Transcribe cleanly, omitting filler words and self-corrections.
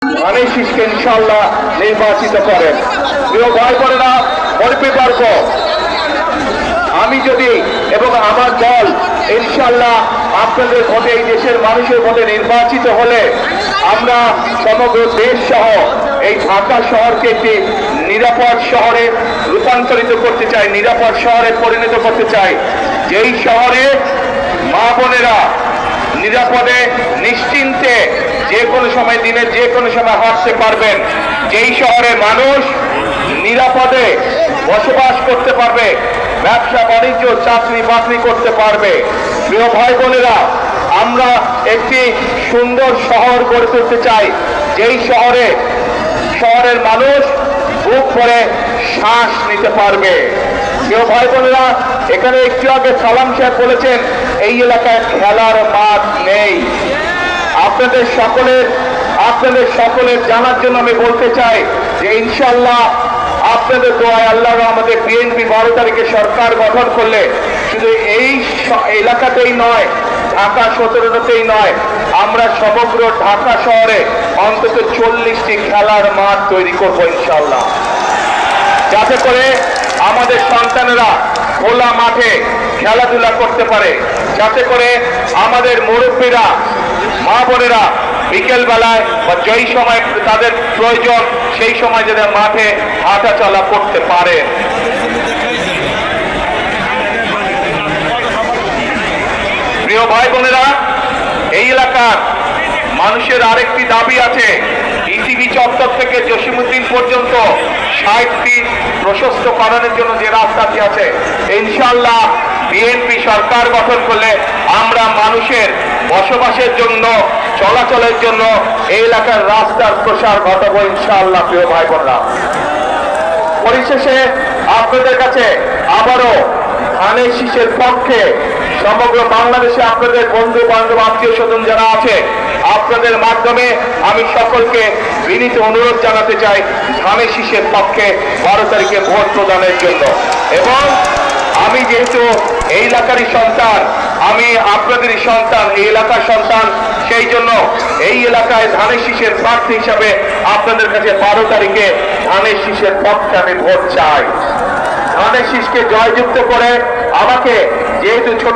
ধানের শীষকে ইনশাআল্লাহ নির্বাচিত করেন। প্রিয় ভাই বোনেরা, মনে পারব আমি যদি এবং আমার দল ইনশাআল্লাহ আপনাদের ভোটে, এই দেশের মানুষের ভোটে নির্বাচিত হলে আমরা সমগ্র দেশ সহ এই ঢাকা শহরকে একটি নিরাপদ শহরে রূপান্তরিত করতে চাই, নিরাপদ শহরে পরিণত করতে চাই, যেই শহরে মা বোনেরা নিরাপদে নিশ্চিন্তে যে কোনো সময়, দিনের যে কোনো সময় হাঁটতে পারবেন, যেই শহরে মানুষ নিরাপদে বসবাস করতে পারবে, ব্যবসা বাণিজ্য চাকরি বাকরি করতে পারবে। প্রিয় ভাই বোনেরা, আমরা একটি সুন্দর শহর গড়ে তুলতে চাই, যেই শহরের মানুষ বুক ভরে শ্বাস নিতে পারবে। প্রিয় ভাই বোনেরা, এখানে একটু আগে সালাম সাহেব বলেছেন এই এলাকায় খেলার মাঠ নেই। আপনাদের সকলের জানার জন্য আমি বলতে চাই যে ইনশাআল্লাহ আপনাদের দোয়ায়, আল্লাহর আমাদের বিএনপি 12 তারিখে সরকার গঠন করলে শুধু এই এলাকাতেই নয়, ঢাকা 17টাতেই নয়, আমরা সমগ্র ঢাকা শহরে অন্তত 40টি খেলার মাঠ তৈরি করবো ইনশাআল্লাহ, যাতে করে আমাদের সন্তানেরা খোলা মাঠে খেলাধুলা করতে পারে, যাতে করে আমাদের মুরব্বীরা, মা বোনেরা বিকেল বেলায় বা যেই সময় তাদের প্রয়োজন সেই সময় যাতে মাঠে হাঁটা চলা করতে পারে। প্রিয় ভাই বোনেরা, এই এলাকার মানুষের আরেকটি দাবি আছে, ইসিবি চত্বর থেকে জসিমউদ্দিন পর্যন্ত 60 ফিট প্রশস্ত করানোর জন্য যে রাস্তাটি আছে, ইনশাআল্লাহ বিএনপি সরকার গঠন করলে আমরা মানুষের বসবাসের জন্য, চলাচলের জন্য এই এলাকার রাস্তার প্রসার ঘটাবো ইনশাআল্লাহ। প্রিয় ভাই বোনরা, পরিশেষে আপনাদের কাছে আবারও ধানের শীষের পক্ষে সমগ্র বাংলাদেশে আপনাদের বন্ধু বান্ধব, আত্মীয় স্বজন যারা আছে, আপনাদের মাধ্যমে আমি সকলকে বিনীত অনুরোধ জানাতে চাই ধানের শীষের পক্ষে 12 তারিখে ভোট প্রদানের জন্য। এবং আমি যেহেতু এই এলাকারই সন্তান, আমি আপনাদেরই সন্তান, এই এলাকার সন্তান, সেই জন্য এই এলাকায় ধানের শীষের প্রার্থী হিসাবে আপনাদের কাছে 12 তারিখে ধানের শীষের পক্ষে আমি ভোট চাই। ধানের শীষকে জয়যুক্ত করে আমাকে, যেহেতু ছোট